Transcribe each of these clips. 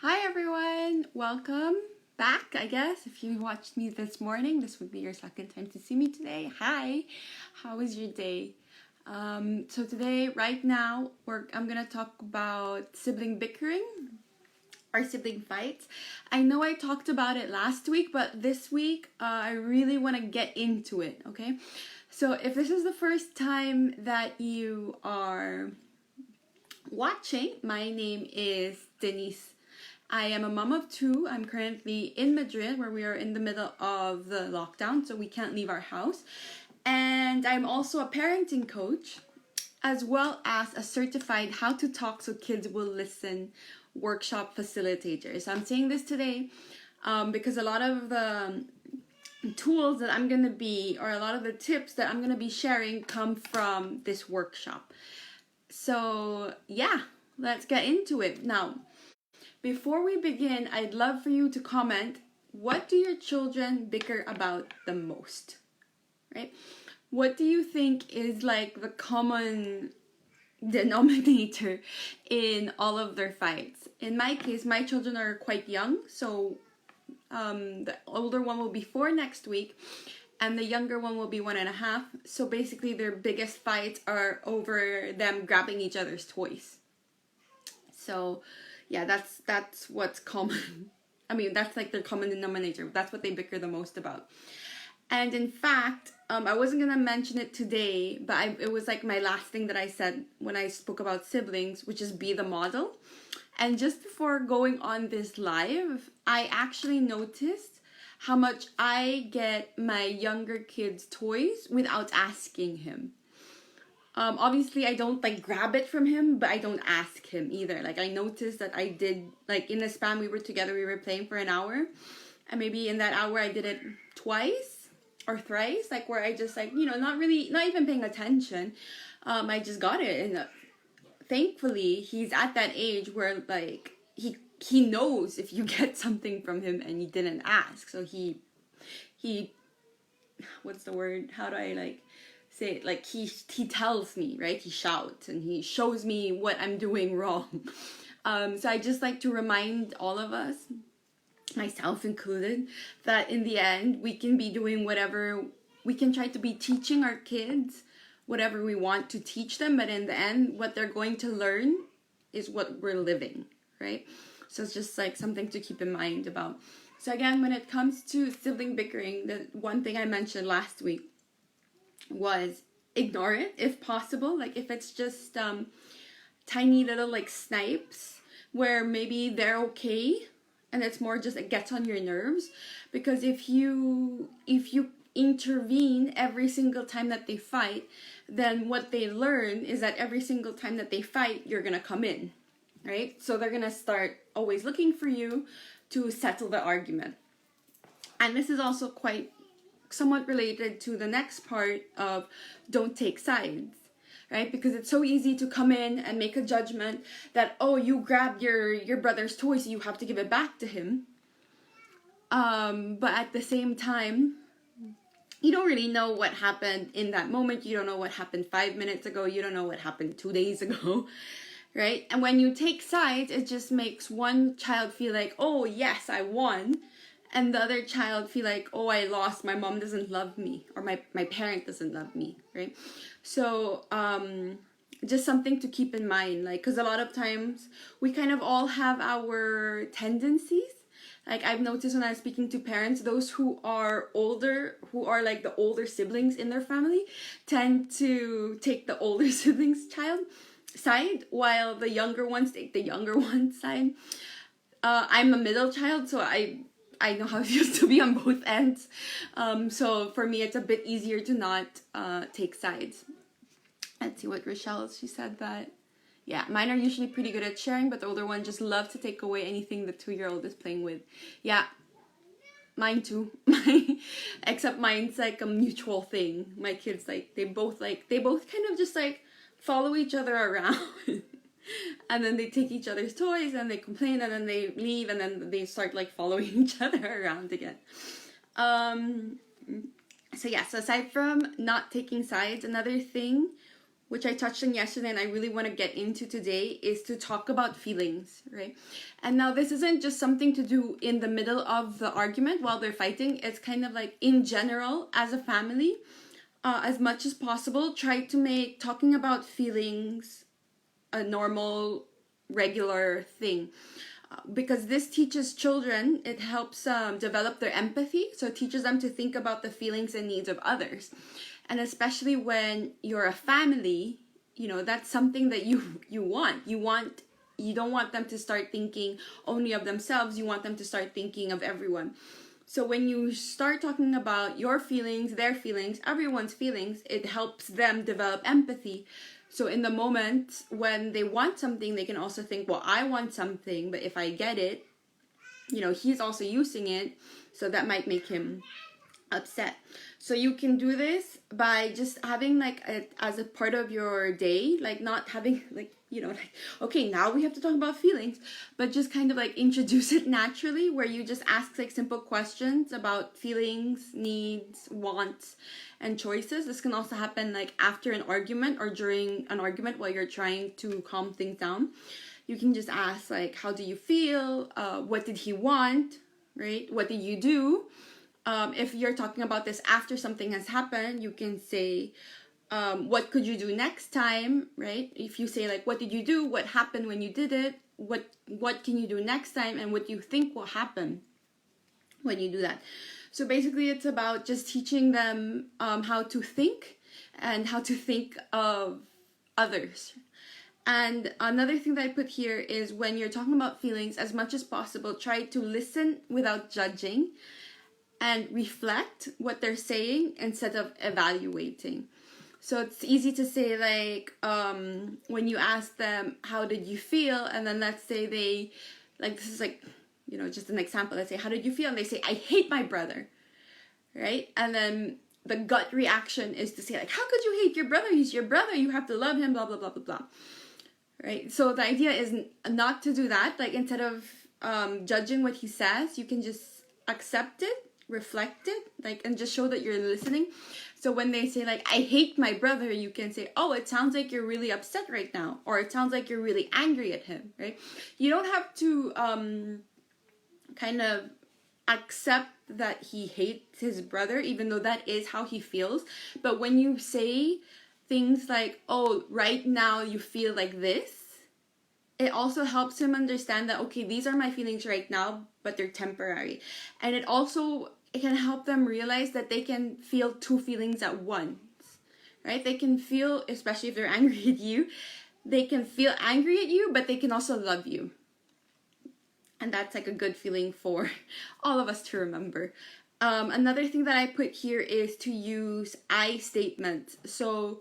Hi everyone, welcome back. I guess if you watched me this morning, this would be your second time to see me today. Hi, how was your day? So today, right now, I'm gonna talk about sibling bickering or sibling fights. I know I talked about it last week, but this week I really want to get into it. Okay, so if this is the first time that you are watching, my name is Denise. I am a mom of two. I'm currently in Madrid, where we are in the middle of the lockdown, so we can't leave our house. And I'm also a parenting coach, as well as a certified How to Talk So Kids Will Listen workshop facilitator. So I'm saying this today because a lot of the tools that I'm going to be, or a lot of the tips that I'm going to be sharing come from this workshop. So yeah, let's get into it. Now, before we begin, I'd love for you to comment, what do your children bicker about the most, right? What do you think is like the common denominator in all of their fights? In my case, my children are quite young, so the older one will be 4 next week, and the younger one will be 1.5. So basically their biggest fights are over them grabbing each other's toys. So yeah, that's what's common. I mean, that's like their common denominator. That's what they bicker the most about. And in fact, I wasn't going to mention it today, but it was like my last thing that I said when I spoke about siblings, which is be the model. And just before going on this live, I actually noticed how much I get my younger kid's toys without asking him. Obviously, I don't like grab it from him, but I don't ask him either. Like, I noticed that I did, like, in the span we were together, we were playing for an hour. And maybe in that hour, I did it twice or thrice, like, where I just, like, not even paying attention. I just got it. And thankfully, he's at that age where, like, he knows if you get something from him and you didn't ask. So he what's the word? How do I, like, say it? Like, he tells me, right? He shouts and he shows me what I'm doing wrong. So I just like to remind all of us, myself included, that in the end we can be doing whatever, we can try to be teaching our kids whatever we want to teach them, but in the end what they're going to learn is what we're living, right? So it's just like something to keep in mind about. So again, when it comes to sibling bickering, the one thing I mentioned last week was ignore it if possible. Like, if it's just tiny little, like, snipes where maybe they're okay and it's more just it gets on your nerves, because if you intervene every single time that they fight, then what they learn is that every single time that they fight, you're gonna come in, right? So they're gonna start always looking for you to settle the argument. And this is also quite somewhat related to the next part of don't take sides, right? Because it's so easy to come in and make a judgment that, oh, you grabbed your brother's toy, so you have to give it back to him. But at the same time, you don't really know what happened in that moment. You don't know what happened 5 minutes ago. You don't know what happened 2 days ago, right? And when you take sides, it just makes one child feel like, oh, yes, I won. And the other child feel like, oh, I lost, my mom doesn't love me, or my parent doesn't love me, right? So just something to keep in mind, like, because a lot of times we kind of all have our tendencies. Like, I've noticed when I'm speaking to parents, those who are older, who are like the older siblings in their family, tend to take the older siblings' side, while the younger ones take the younger one's side. I'm a middle child, so I know how it feels to be on both ends. So for me, it's a bit easier to not take sides. Let's see what Rochelle, she said that, yeah, mine are usually pretty good at sharing, but the older one just loves to take away anything the 2-year-old is playing with. Yeah, mine too. Except mine's like a mutual thing. My kids, like, they both kind of just like follow each other around. And then they take each other's toys and they complain and then they leave and then they start like following each other around again. So yeah, so aside from not taking sides, another thing which I touched on yesterday and I really want to get into today, is to talk about feelings, right? And now this isn't just something to do in the middle of the argument while they're fighting. It's kind of like in general as a family, as much as possible, try to make talking about feelings a normal, regular thing. Because this teaches children, it helps develop their empathy. So it teaches them to think about the feelings and needs of others. And especially when you're a family, that's something that you want. You don't want them to start thinking only of themselves. You want them to start thinking of everyone. So when you start talking about your feelings, their feelings, everyone's feelings, it helps them develop empathy. So in the moment when they want something, they can also think, well, I want something, but if I get it, he's also using it. So that might make him upset. So you can do this by just having as a part of your day, like not having okay, now we have to talk about feelings, but just kind of introduce it naturally, where you just ask simple questions about feelings, needs, wants, and choices. This can also happen after an argument or during an argument while you're trying to calm things down. You can just ask how do you feel? What did he want? Right? What did you do? If you're talking about this after something has happened, you can say, what could you do next time, right? If you say what did you do? What happened when you did it? What can you do next time? And what do you think will happen when you do that? So basically it's about just teaching them how to think and how to think of others. And another thing that I put here is when you're talking about feelings, as much as possible, try to listen without judging and reflect what they're saying instead of evaluating. So it's easy to say when you ask them, how did you feel? And then let's say they, this is just an example. Let's say, how did you feel? And they say, I hate my brother, right? And then the gut reaction is to say how could you hate your brother? He's your brother. You have to love him, blah, blah, blah, blah, blah. Right? So the idea is not to do that. Instead of judging what he says, you can just accept it, reflect it, and just show that you're listening. So when they say I hate my brother, you can say, oh, it sounds like you're really upset right now, or it sounds like you're really angry at him, right? You don't have to kind of accept that he hates his brother, even though that is how he feels. But when you say things oh, right now you feel like this, it also helps him understand that, okay, these are my feelings right now, but they're temporary. And it can help them realize that they can feel two feelings at once, right? They can feel, especially if they're angry at you, they can feel angry at you, but they can also love you. And that's a good feeling for all of us to remember. Another thing that I put here is to use I statements. So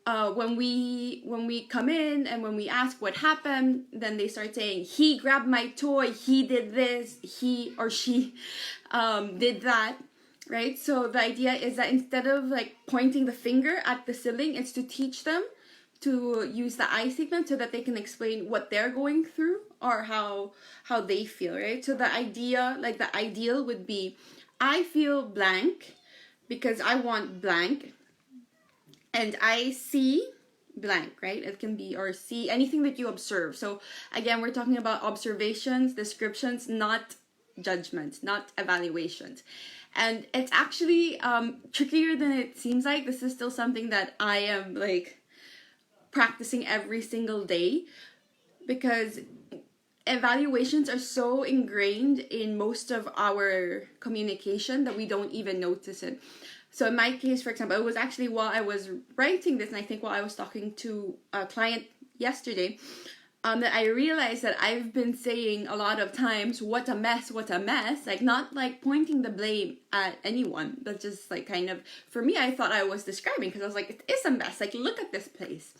when we come in and when we ask what happened, then they start saying, he grabbed my toy, he did this, he or she did that, right? So the idea is that instead of pointing the finger at the sibling, it's to teach them to use the I statement so that they can explain what they're going through or how they feel, right? So the idea, the ideal would be, I feel blank because I want blank, and I see blank, right? It can be, or see anything that you observe. So again, we're talking about observations, descriptions, not judgments, not evaluations. And it's actually trickier than it seems like. This is still something that I am practicing every single day, because evaluations are so ingrained in most of our communication that we don't even notice it. So in my case, for example, it was actually while I was writing this, and I think while I was talking to a client yesterday, that I realized that I've been saying a lot of times, what a mess, not pointing the blame at anyone, but just kind of, for me, I thought I was describing, because I was it is a mess, look at this place.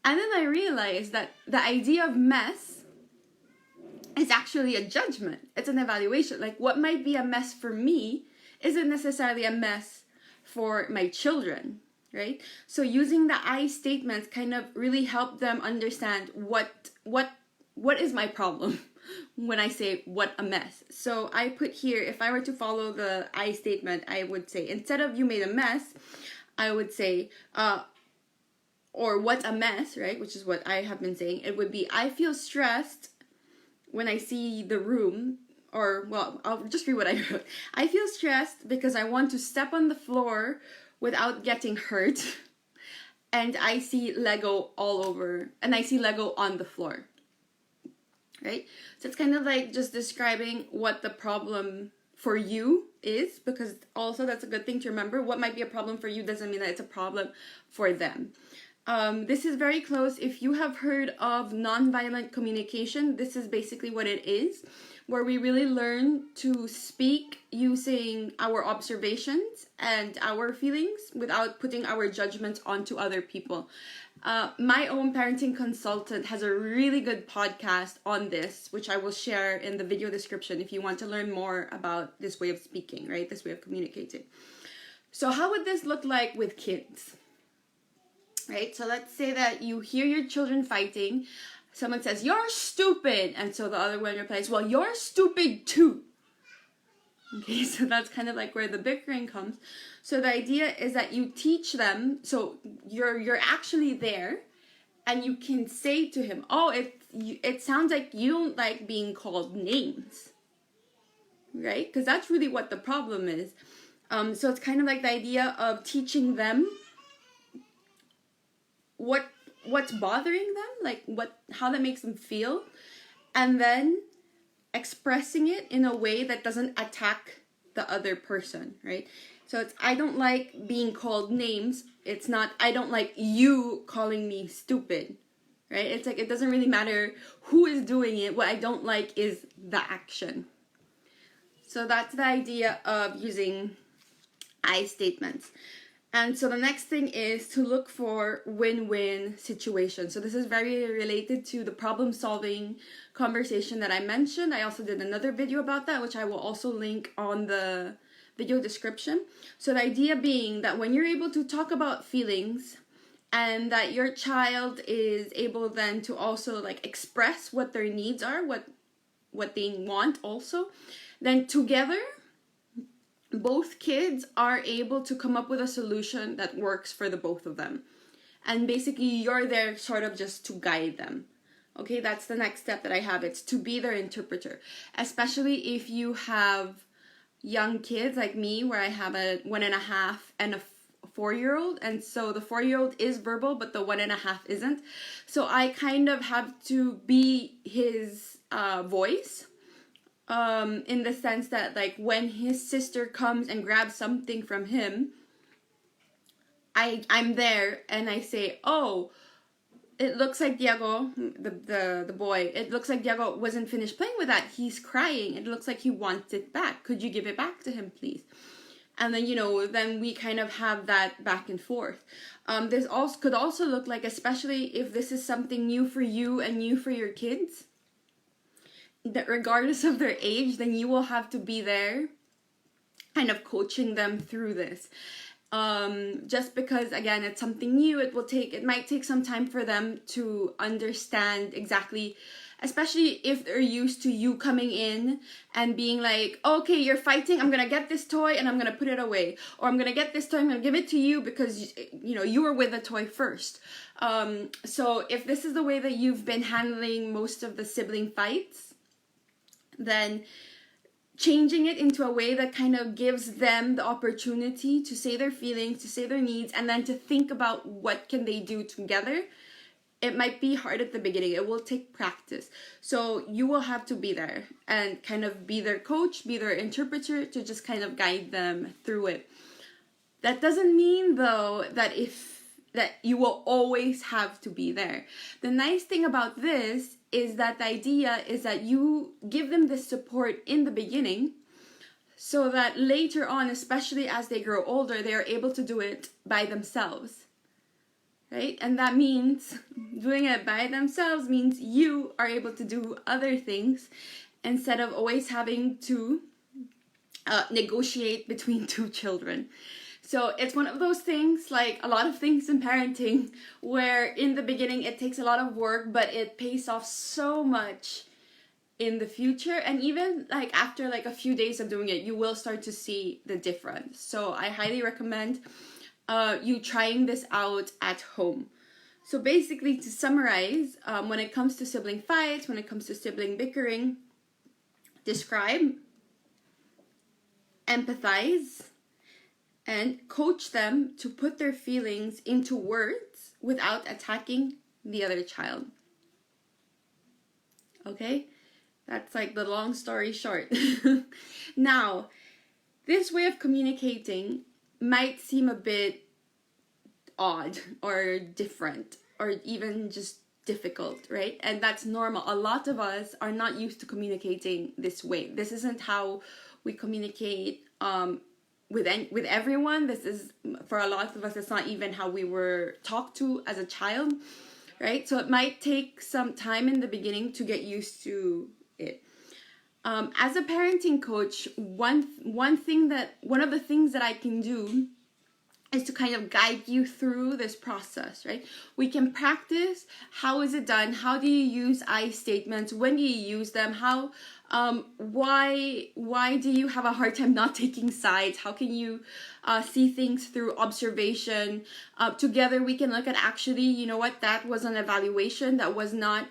And then I realized that the idea of mess is actually a judgment. It's an evaluation. What might be a mess for me isn't necessarily a mess for my children, right? So using the I statements kind of really help them understand what is my problem when I say what a mess. So I put here, if I were to follow the I statement, I would say, instead of you made a mess, I would say, or what's a mess, right? Which is what I have been saying. It would be, I feel stressed when I see the room, or, well, I'll just read what I wrote. I feel stressed because I want to step on the floor without getting hurt. And I see Lego all over, and I see Lego on the floor, right? So it's kind of like just describing what the problem for you is, because also that's a good thing to remember. What might be a problem for you doesn't mean that it's a problem for them. This is very close. If you have heard of nonviolent communication, this is basically what it is, where we really learn to speak using our observations and our feelings without putting our judgments onto other people. My own parenting consultant has a really good podcast on this, which I will share in the video description if you want to learn more about this way of speaking, right? This way of communicating. So how would this look like with kids? Right? So let's say that you hear your children fighting. Someone says, "You're stupid." And so the other one replies, "Well, you're stupid too." Okay, so that's kind of like where the bickering comes. So the idea is that you teach them, so you're actually there, and you can say to him, "Oh, it sounds like you don't like being called names." Right? Because that's really what the problem is. So it's kind of like the idea of teaching them what's bothering them, like how that makes them feel, and then expressing it in a way that doesn't attack the other person, right? So it's, I don't like being called names. It's not, I don't like you calling me stupid, right? It's like, it doesn't really matter who is doing it. What I don't like is the action. So that's the idea of using I statements. And so the next thing is to look for win-win situations. So this is very related to the problem-solving conversation that I mentioned. I also did another video about that, which I will also link on the video description. So the idea being that when you're able to talk about feelings and that your child is able then to also like express what their needs are, what they want also, then together both kids are able to come up with a solution that works for the both of them. And basically you're there sort of just to guide them. Okay, that's the next step that I have. It's to be their interpreter. Especially if you have young kids like me, where I have a 1.5 and a 4-year-old. And so the 4-year-old is verbal, but the 1.5 isn't. So I kind of have to be his voice. In the sense that like when his sister comes and grabs something from him, I'm there and I say, "Oh, it looks like Diego, the boy, it looks like Diego wasn't finished playing with that. He's crying. It looks like he wants it back. Could you give it back to him, please?" And then, then we kind of have that back and forth. This also could also look like, especially if this is something new for you and new for your kids, that regardless of their age, then you will have to be there kind of coaching them through this. Just because, again, it's something new, it might take some time for them to understand exactly, especially if they're used to you coming in and being like, "Okay, you're fighting, I'm gonna get this toy and I'm gonna put it away." Or, "I'm gonna get this toy, I'm gonna give it to you because, you were with the toy first." So if this is the way that you've been handling most of the sibling fights, then changing it into a way that kind of gives them the opportunity to say their feelings, to say their needs, and then to think about what can they do together. It might be hard at the beginning. It will take practice. So you will have to be there and kind of be their coach, be their interpreter, to just kind of guide them through it. That doesn't mean, though, that you will always have to be there. The nice thing about this is that the idea is that you give them this support in the beginning so that later on, especially as they grow older, they are able to do it by themselves, right? And that means doing it by themselves means you are able to do other things instead of always having to negotiate between two children. So it's one of those things, like a lot of things in parenting, where in the beginning it takes a lot of work, but it pays off so much in the future. And even like after like a few days of doing it, you will start to see the difference. So I highly recommend you trying this out at home. So basically, to summarize, when it comes to sibling fights, when it comes to sibling bickering, describe, empathize, and coach them to put their feelings into words without attacking the other child. Okay? That's like the long story short. Now, this way of communicating might seem a bit odd or different or even just difficult, right? And that's normal. A lot of us are not used to communicating this way. This isn't how we communicate with everyone. This is, for a lot of us, it's not even how we were talked to as a child, right? So it might take some time in the beginning to get used to it. As a parenting coach, one of the things that I can do is to kind of guide you through this process, right? We can practice how is it done, how do you use I statements, when do you use them, how why do you have a hard time not taking sides, how can you see things through observation. Together we can look at, actually, you know what, that was an evaluation, that was not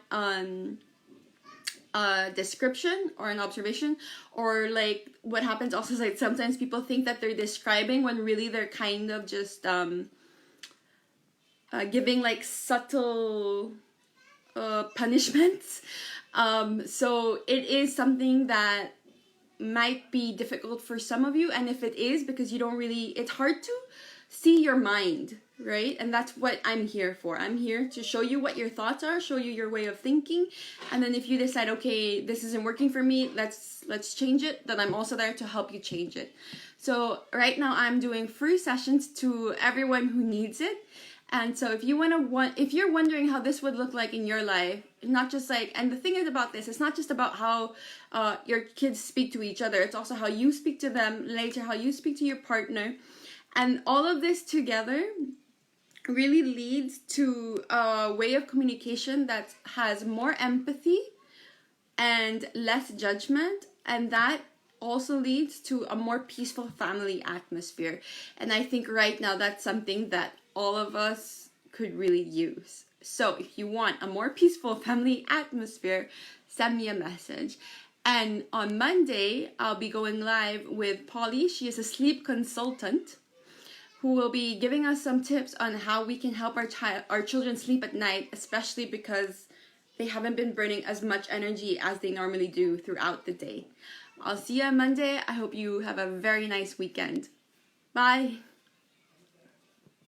a description or an observation. Or like what happens also is like sometimes people think that they're describing when really they're kind of just giving like subtle punishments. So it is something that might be difficult for some of you, and if it is because you don't really, it's hard to see your mind, right? And that's what I'm here for. I'm here to show you what your thoughts are, show you your way of thinking, and then if you decide, okay, this isn't working for me, let's change it, then I'm also there to help you change it. So right now I'm doing free sessions to everyone who needs it. And so if you're wondering how this would look like in your life, not just like, and the thing is about this, it's not just about how your kids speak to each other, it's also how you speak to them later, how you speak to your partner. And all of this together really leads to a way of communication that has more empathy and less judgment, and that also leads to a more peaceful family atmosphere. And I think right now that's something that all of us could really use. So if you want a more peaceful family atmosphere, send me a message. And on Monday, I'll be going live with Polly. She is a sleep consultant who will be giving us some tips on how we can help our children sleep at night, especially because they haven't been burning as much energy as they normally do throughout the day. I'll see you on Monday. I hope you have a very nice weekend. Bye.